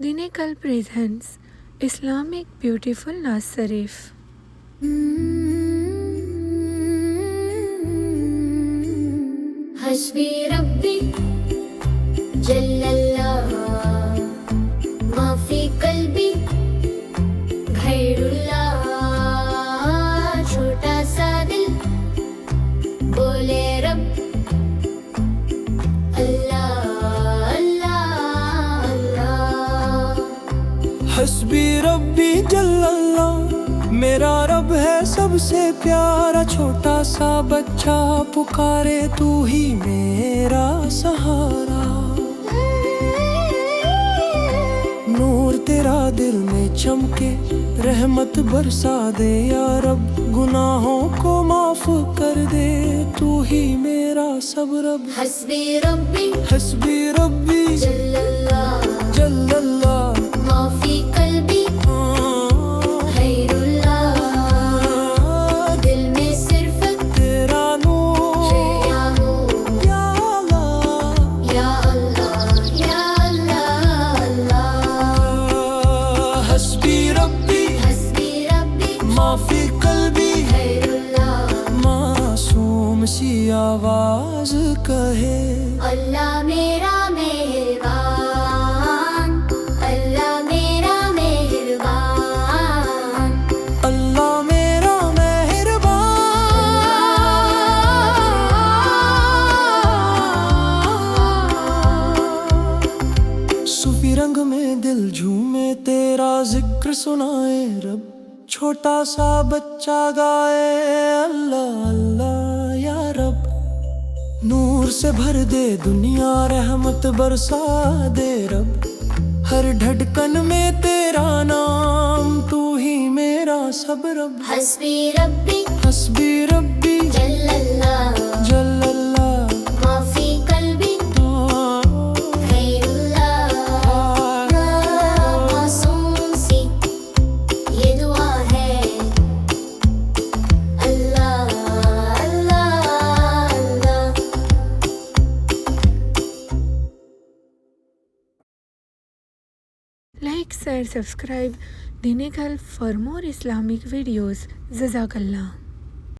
دین کل presents Islamic beautiful ناز شریف. حسبی ربی جل اللہ ما فی قلبی غیر اللہ. چھوٹا سا دل بولے رب اللہ اللہ اللہ. حسبی ربی جل اللہ میرا رب ہے سب سے پیارا. چھوٹا سا بچہ پکارے تو ہی میرا سہارا. نور تیرا دل میں چمکے رحمت برسا دے یا رب. گناہوں کو معاف کر دے تو ہی میرا سب رب. حسبی ربی جل اللہ جل اللہ ما فی قلبی غیر اللہ. دل میں صرف تیرا نور تیرا نور یا اللہ یا اللہ یا اللہ اللہ. حسبی ربی ما فی قلبی غیر اللہ. معصوم سی آواز کہے اللہ میرا مہربان اللہ میرا مہربان اللہ میرا مہربان. صوفی رنگ میں دل جھومے تیرا ذکر سنائے رب. چھوٹا سا بچہ گائے اللہ اللہ یا رب. نور سے بھر دے دنیا رحمت برسا دے رب. ہر دھڑکن میں تیرا نام تو ہی میرا سب رب. حسبی ربی جل اللہ جل اللہ ما فی قلبی غیر اللہ. معصوم سی یہ دعا ہے اللہ اللہ اللہ. Like, share, subscribe دین کل for more Islamic videos. جزاک اللہ.